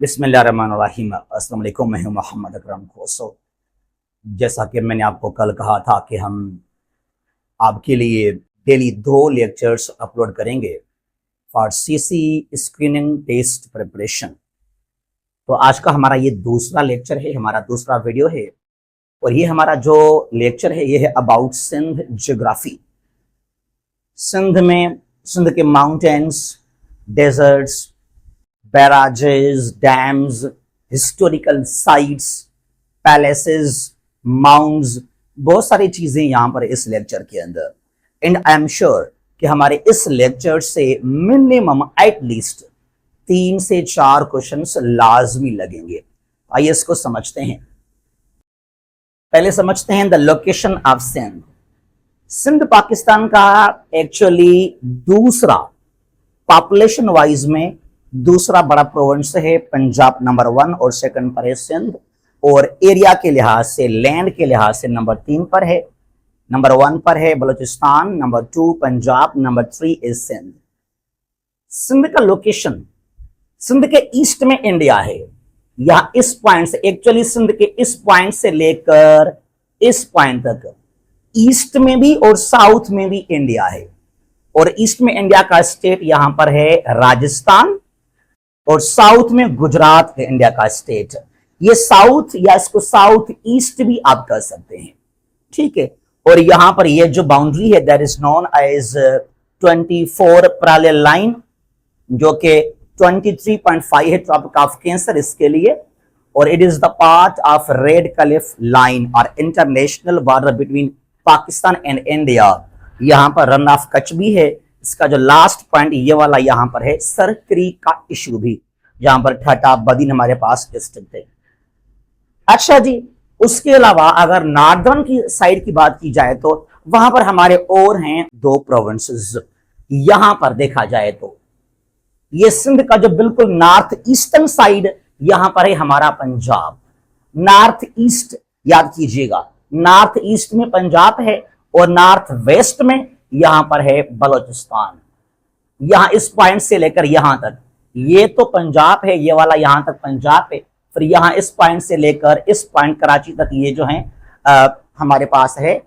बिस्मिल्लाहिर्रहमानिर्रहीम। अस्सलाम वालेकुम। मैं हूं मोहम्मद अकरम खोसो। जैसा कि मैंने आपको कल कहा था कि हम आपके लिए डेली 2 लेक्चर्स अपलोड करेंगे for CC screening test preparation. तो आज का हमारा ये दूसरा लेक्चर है, हमारा दूसरा वीडियो है। और ये हमारा जो लेक्चर है ये है अबाउट सिंध ज्योग्राफी। सिंध के mountains, deserts, barrages, dams, historical sites, palaces, mounts, बहुत सारी चीजें यहां पर इस लेक्चर के अंदर। एंड आई एम श्योर कि हमारे इस लेक्चर से मिनिमम एटलीस्ट 3 से 4 क्वेश्चंस लाजमी लगेंगे। आइए इसको समझते हैं। पहले समझते हैं the location of Sindh. Sindh Pakistan का एक्चुअली दूसरा पॉपुलेशन वाइज में दूसरा बड़ा प्रोविंस है। पंजाब नंबर 1 और सेकंड पर है सिंध। और एरिया के लिहाज से, लैंड के लिहाज से नंबर 3 पर है। नंबर 1 पर है Balochistan, number 2 Punjab, number 3 is Sindh. Sindh का लोकेशन, सिंध के ईस्ट में इंडिया है। यहां इस पॉइंट से, एक्चुअली सिंध के इस पॉइंट से लेकर इस पॉइंट तक ईस्ट में भी और साउथ में भी इंडिया है। और ईस्ट में इंडिया का स्टेट यहां पर है राजस्थान, और साउथ में गुजरात है इंडिया का स्टेट। ये साउथ या इसको साउथ ईस्ट भी आप कह सकते हैं, ठीक है। और यहां पर ये जो बाउंड्री है that is known as 24 parallel line, जो कि 23.5 है ट्रॉपिक ऑफ कैंसर इसके लिए। और it is the part of Radcliffe line और international border between Pakistan and India. यहां पर रन ऑफ कच्छ भी है। इसका जो लास्ट पॉइंट ये वाला यहां पर है सर क्रीक का इशू भी, जहां पर ठटा बदीन हमारे पास स्थित थे। अच्छा जी, उसके अलावा अगर नॉर्दर्न की साइड की बात की जाए तो वहां पर हमारे और हैं 2 प्रोविंसेस। यहां पर देखा जाए तो ये सिंध का जो बिल्कुल नॉर्थ ईस्टर्न साइड यहां पर है हमारा पंजाब। नॉर्थ ईस्ट याद कीजिएगा, नॉर्थ ईस्ट में पंजाब है और नॉर्थ वेस्ट में यहां पर है बलूचिस्तान। यहां इस पॉइंट से लेकर यहां तक ये तो पंजाब है, ये वाला यहां तक पंजाब है। फिर यहां इस पॉइंट से लेकर इस पॉइंट कराची तक ये जो है हमारे पास है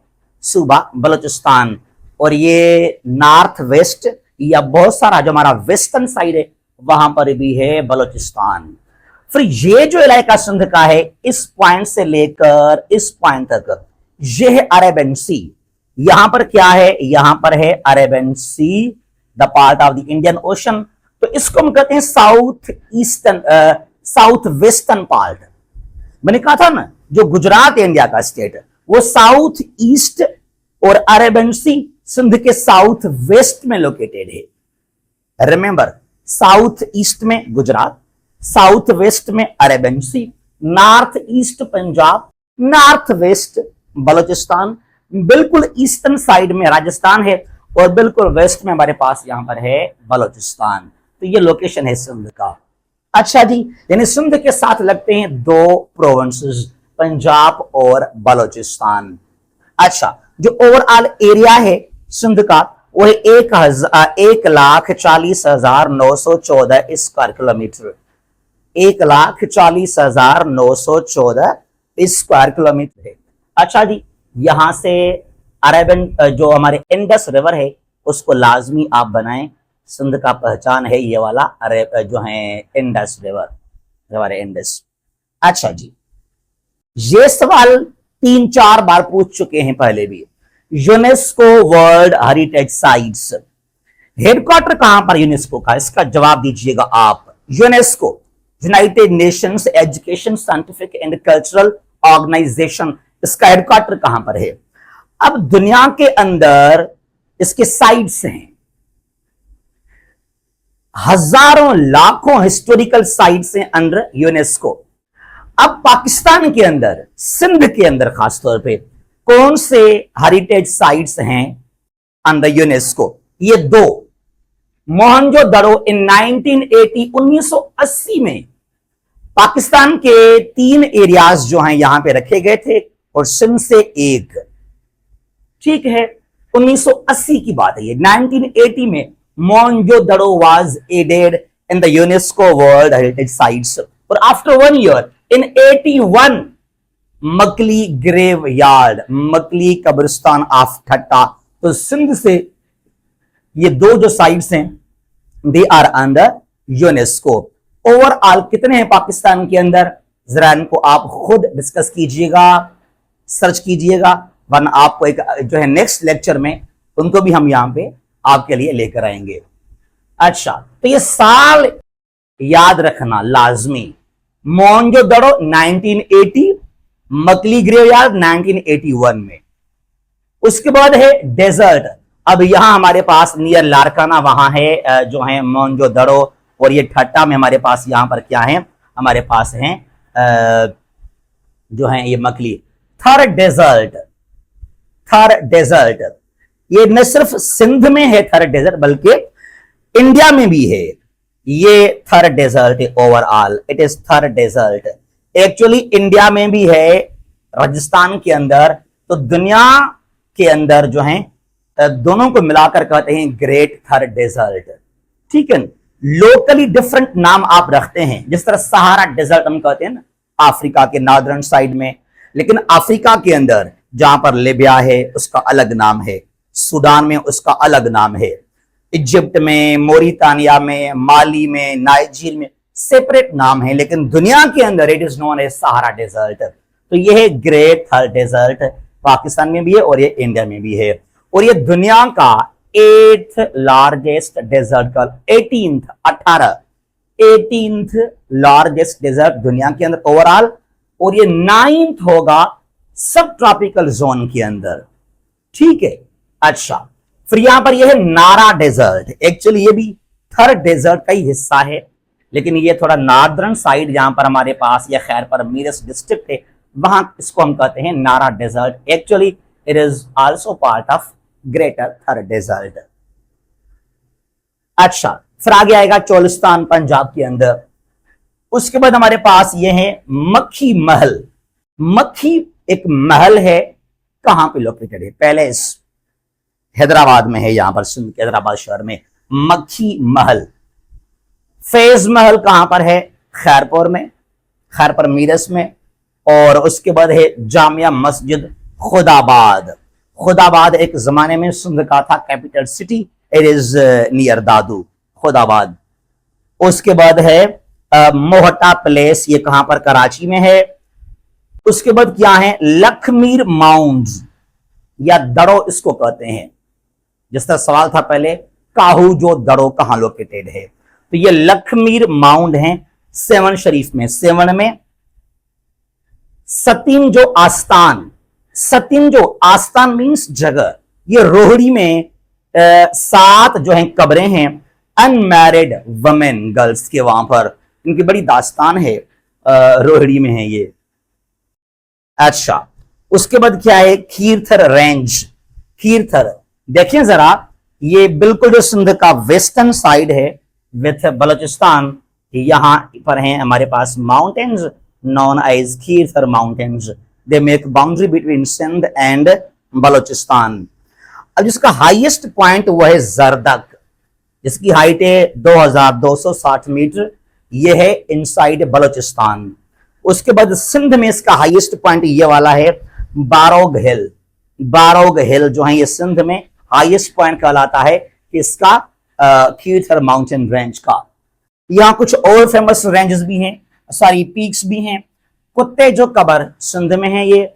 सूबा बलूचिस्तान। और ये नॉर्थ वेस्ट या बहुत सारा जो हमारा वेस्टर्न साइड है वहां पर भी है बलूचिस्तान। फिर ये जो इलाका सिंध का है इस पॉइंट से लेकर इस पॉइंट तक ये है अरेबियन सी। यहां पर क्या है, यहां पर है Arabian Sea, the part of the Indian Ocean. तो इसको हम कहते हैं south eastern, south western part. मैंने कहा था ना जो गुजरात इंडिया का स्टेट वो साउथ ईस्ट और अरेबियन सी सिंध के साउथ वेस्ट में लोकेटेड है। रिमेंबर, साउथ ईस्ट में गुजरात, साउथ वेस्ट में Arabian Sea, north east Punjab, north west Balochistan, बिल्कुल ईस्टर्न साइड में राजस्थान है और बिल्कुल वेस्ट में हमारे पास यहां पर है बलूचिस्तान। तो ये लोकेशन है सिंध का। अच्छा जी, यानी सिंध के साथ लगते हैं 2 प्रोविंसेस, पंजाब और बलूचिस्तान। अच्छा, जो ओवरऑल एरिया है सिंध का वो है 1,40,914 स्क्वायर किलोमीटर। 1,40,914 स्क्वायर किलोमीटर है। अच्छा जी, यहां से अरेबियन जो हमारे इंडस रिवर है उसको लाजमी आप बनाएं। सिंध का पहचान है ये वाला जो है इंडस रिवर, हमारे इंडस। अच्छा जी, ये सवाल 3-4 बार पूछ चुके हैं पहले भी। UNESCO world heritage sites, headquarter कहां पर यूनेस्को का, इसका जवाब दीजिएगा आप। UNESCO United Nations education scientific and cultural organisation, इसका हेडक्वार्टर कहां पर है। अब दुनिया के अंदर इसके साइट्स हैं, हजारों लाखों हिस्टोरिकल साइट्स हैं अंडर यूनेस्को। अब पाकिस्तान के अंदर, सिंध के अंदर खासतौर पे कौन से हेरिटेज साइट्स हैं अंडर यूनेस्को। ये 2, मोहनजोदड़ो इन 1980 में पाकिस्तान के 3 एरियाज जो हैं यहां पे रखे गए थे और सिंध से 1, ठीक है। 1980 की बात है ये। 1980 में Mohenjodaro was added in the UNESCO world heritage sites और after 1 year in 81 Makli graveyard, Makli कब्रिस्तान ऑफ ठट्टा। तो सिंध से ये दो जो साइट्स हैं they are under UNESCO. Overall कितने हैं पाकिस्तान के अंदर, जरा इनको आप खुद डिस्कस कीजिएगा, सर्च कीजिएगा, वरना आपको एक जो है नेक्स्ट लेक्चर में उनको भी हम यहां पे आपके लिए लेकर आएंगे। अच्छा, तो ये साल याद रखना लाजमी, मोहनजोदड़ो 1980, मकली ग्रेवयार्ड 1981 में। उसके बाद है डेजर्ट, अब यहां हमारे पास नियर लारकाना वहां है जो है मोहनजोदड़ो, और ये ठट्टा में हमारे पास यहां पर क्या है, हमारे पास है जो है ये मकली। थर डेजर्ट, थर डेजर्ट ये न सिर्फ सिंध में है थर डेजर्ट, बल्कि इंडिया में भी है ये थर डेजर्ट। ओवरऑल इट इज थर डेजर्ट, एक्चुअली इंडिया में भी है, राजस्थान के अंदर, तो दुनिया के अंदर जो है दोनों को मिलाकर कहते हैं ग्रेट थर डेजर्ट। ठीक है, लोकली डिफरेंट नाम आप रखते हैं, जिस तरह सहारा डेजर्ट हम कहते हैं ना अफ्रीका के नॉर्दर्न साइड में, लेकिन अफ्रीका के अंदर जहां पर लिबिया है उसका अलग नाम है, सूडान में उसका अलग नाम है, इजिप्ट में, मोरितानिया में, माली में, नाइजीर में सेपरेट नाम है, लेकिन दुनिया के अंदर it is known as Sahara desert. तो यह है ग्रेट थर डेजर्ट, पाकिस्तान में भी है और ये इंडिया में भी है, और ये दुनिया का 8th लार्जेस्ट डेजर्ट का 18th लार्जेस्ट डेजर्ट दुनिया के अंदर ओवरऑल, और ये 9th होगा सब ट्रॉपिकल जोन के अंदर। ठीक है, अच्छा, फिर यहां पर यह है नारा डेजर्ट, एक्चुअली ये भी थर डेजर्ट का ही हिस्सा है, लेकिन ये थोड़ा नॉर्दर्न साइड जहां पर हमारे पास ये खैर पर मीरस डिस्ट्रिक्ट है, वहां इसको हम कहते हैं Nara desert. Actually it is also part of greater Thar desert. अच्छा, फिर आगे आएगा चोलिस्तान पंजाब के अंदर। उसके बाद हमारे पास ये है मक्खी महल। मक्खी एक महल है, कहां पे लोकेटेड है, पैलेस हैदराबाद में है, यहां पर सिंध के हैदराबाद शहर में मक्खी महल। फैज महल कहां पर है, खैरपुर में, खैरपुर मीरस में। और उसके बाद है जामिया मस्जिद खुदाबाद। खुदाबाद एक जमाने में सिंध का था capital city, it is near Dadu Khudabad. उसके बाद है मोहटा प्लेस, ये कहां पर, कराची में है। उसके बाद क्या है, लखमीर माउंड्स या दड़ो इसको कहते हैं, जिस तरह सवाल था पहले काहू जो दड़ो कहां लोकेटेड है, तो ये लखमीर माउंड है सेवन शरीफ में। सेवन में सतीम जो आस्तान, सतीम जो आस्तान मीन्स जगह, ये रोहड़ी में 7 जो है कब्रें हैं अनमैरिड वमेन गर्ल्स के, वहां पर इनकी बड़ी दास्तान है, रोहड़ी में है ये। अच्छा, उसके बाद क्या है, खीरथर रेंज। खीरथर देखिए जरा, ये बिल्कुल जो सिंध का वेस्टर्न साइड है विथ बलोचिस्तान, यहां पर हैं हमारे पास mountains known as Kirthar mountains, they make boundary between Sindh and Balochistan. अब जिसका हाईएस्ट पॉइंट वो है जरदक, जिसकी हाइट है 2260 मीटर, ये है इनसाइड बलोचिस्तान। उसके बाद सिंध में इसका हाईएस्ट पॉइंट ये वाला है बारोग हिल। बारोग हिल जो है ये सिंध में हाईएस्ट पॉइंट कहलाता है इसका खीरथर माउंटेन रेंज का। यहां कुछ और फेमस रेंजेस भी हैं, सारी पीक्स भी हैं। कुत्ते जो कबर सिंध में है ये,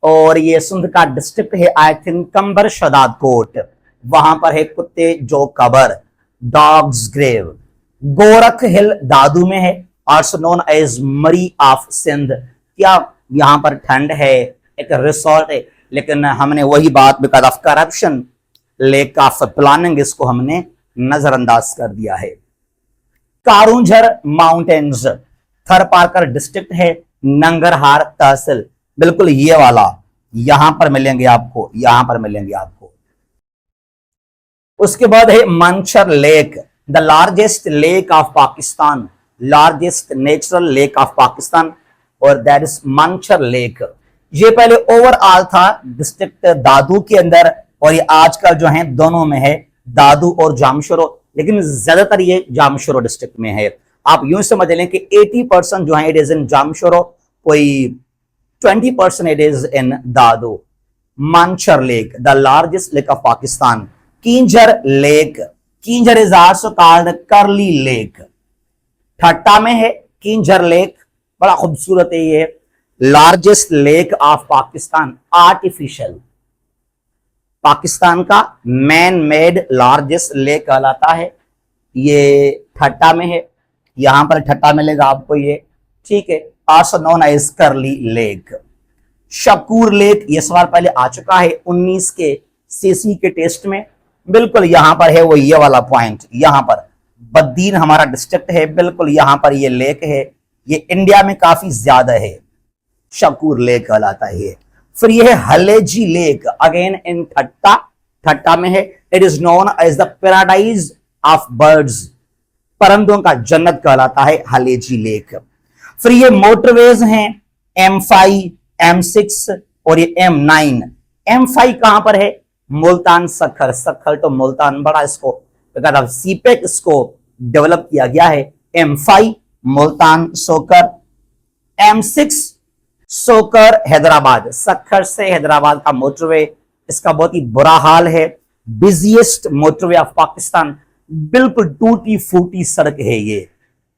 और ये सिंध का डिस्ट्रिक्ट है आई थिंक कंबर शदाद कोट, वहां पर है कुत्ते जो कबर, डॉग्स ग्रेव। गोरख हिल दादू में है, आल्सो नोन एज मरी ऑफ सिंध। क्या यहां पर ठंड है, एक रिसोर्ट है, लेकिन हमने वही बात because of corruption, lake of planning, इसको हमने नजरअंदाज कर दिया है। कारूंझर माउंटेन्स थर पारकर डिस्ट्रिक्ट है, नंगरहार तहसील, बिल्कुल ये वाला यहां पर मिलेंगे आपको, यहां पर मिलेंगे आपको। उसके बाद है Manchar lake, the largest lake of Pakistan, largest natural lake of Pakistan, और दैट इज मंचर लेक। ये पहले ओवरऑल था डिस्ट्रिक्ट दादू के अंदर, और ये आजकल जो है दोनों में है, दादू और जामशोरो, लेकिन ज्यादातर ये जामशोरो डिस्ट्रिक्ट में है। आप यूं समझ लें कि 80% जो है इट इज इन जामशोरो, कोई 20% इट इज इन दादो। Mansar lake, the largest lake of Pakistan. Keenjhar lake, Keenjhar is also called करली लेक, ठट्टा में है किंजर लेक, बड़ा खूबसूरत है ये, largest lake of Pakistan, artificial, Pakistan का मैन मेड लार्जेस्ट लेक कहलाता है। ये ठट्टा में है, यहां पर ठट्टा मिलेगा आपको ये, ठीक है, आल्सो नोन एज करली लेक। शकूर लेक, ये सवाल पहले आ चुका है 19 के सीसी के टेस्ट में, बिल्कुल यहां पर है वो ये वाला पॉइंट, यहां पर बद्दीन हमारा डिस्ट्रिक्ट है, बिल्कुल यहां पर ये लेक है, ये इंडिया में काफी ज्यादा है, शकूर लेक कहलाता है ये। फिर ये है हलेजी लेक, अगेन इन ठट्टा, ठट्टा में है, it is known as the paradise of birds, परिंदों का जन्नत कहलाता है हलेजी लेक। फिर ये मोटरवेज हैं M5, M6 और ये M9। M5 कहां पर है? मुल्तान सखर, सखर तो मुल्तान बड़ा, इसको सीपेक इसको डेवलप किया गया है। M5 मुल्तान सोकर, M6 सोकर हैदराबाद, सखर से हैदराबाद का मोटरवे, इसका बहुत ही बुरा हाल है, बिजिएस्ट मोटरवे ऑफ पाकिस्तान, बिल्कुल टूटी फूटी सड़क है ये,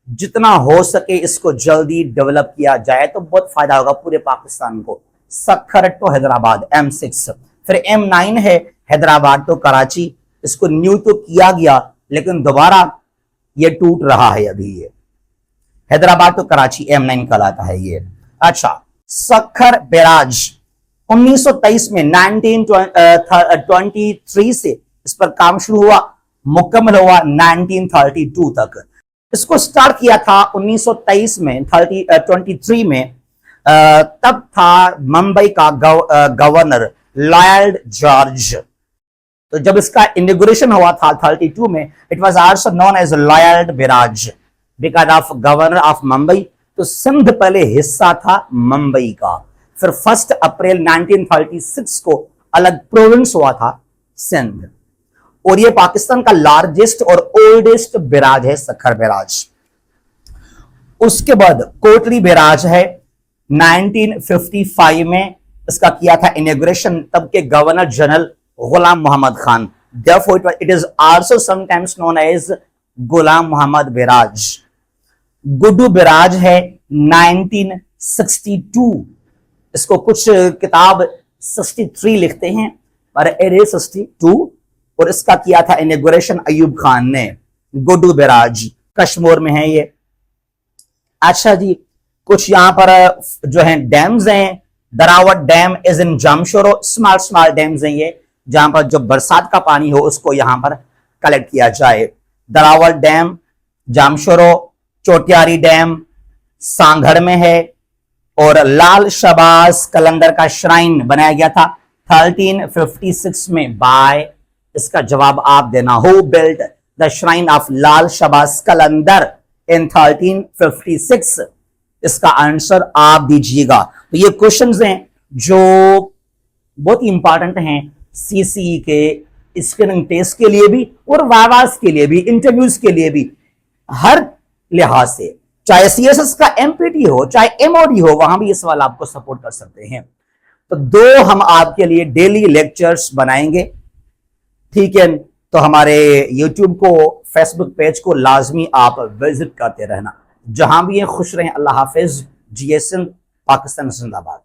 जितना हो सके इसको जल्दी डेवलप किया जाए तो बहुत फायदा होगा पूरे पाकिस्तान को। Sukkur to Hyderabad M6। फिर M9 है हैदराबाद टू कराची, इसको न्यू तो किया गया लेकिन दोबारा ये टूट रहा है अभी, ये हैदराबाद टू कराची M9 कहलाता है ये। अच्छा, सखर बैराज 1923 में 1923 से इस पर काम शुरू हुआ, मुकम्मल हुआ 1932 तक। इसको स्टार्ट किया था 1923 में, 23 में, तब था मुंबई का गवर्नर लॉयड जॉर्ज। तो जब इसका इनॉग्रेशन हुआ था 32 में, it was also known as Lloyd barrage because of governor of Mumbai. तो सिंध पहले हिस्सा था मुंबई का, फिर 1 अप्रैल 1936 को अलग प्रोविंस हुआ था सिंध, और ये पाकिस्तान का लार्जेस्ट और ओल्डेस्ट बैराज है सखर बैराज। उसके बाद कोटली बैराज है 1955 में, इसका किया था इनॉग्रेशन तब के governor general Ghulam Mohammad Khan, therefore it is also sometimes known as Ghulam Mohammad barrage. Guddu barrage है 1962, इसको कुछ किताब 63 लिखते हैं पर इट इज 62, और इसका किया था इनॉग्रेशन अयूब खान ने। गुड्डू बैराज कश्मीर में है ये। अच्छा जी, कुछ यहां पर जो है डैम्स हैं, Darawat dam is in Jamshoro, small small dams हैं ये, जहां पर जो बरसात का पानी हो उसको यहां पर कलेक्ट किया जाए। दरावट डैम जामशोरो, चोटियारी डैम सांगढ़ में है, और लाल शबाज कलंदर का श्राइन बनाया गया था 1356 में बाय, इसका जवाब आप देना, who built the shrine of Lal Shahbaz Qalandar in 1356, इसका आंसर आप दीजिएगा। तो ये क्वेश्चंस हैं जो बहुत ही इंपॉर्टेंट हैं सीसी के स्क्रीनिंग टेस्ट के लिए भी और वाइवास के लिए भी, इंटरव्यूज के लिए भी, हर लिहाज से, चाहे सीएसएस का एमपीटी हो चाहे एमओडी हो, वहां भी ये सवाल आपको सपोर्ट कर सकते हैं। तो 2 हम आपके लिए डेली लेक्चर्स बनाएंगे, ठीक है? तो हमारे यूट्यूब को, फेसबुक पेज को लाजमी आप विजिट करते रहना। जहां भी ये खुश रहें, अल्लाह हाफिज। जीएसएन पाकिस्तान जिंदाबाद।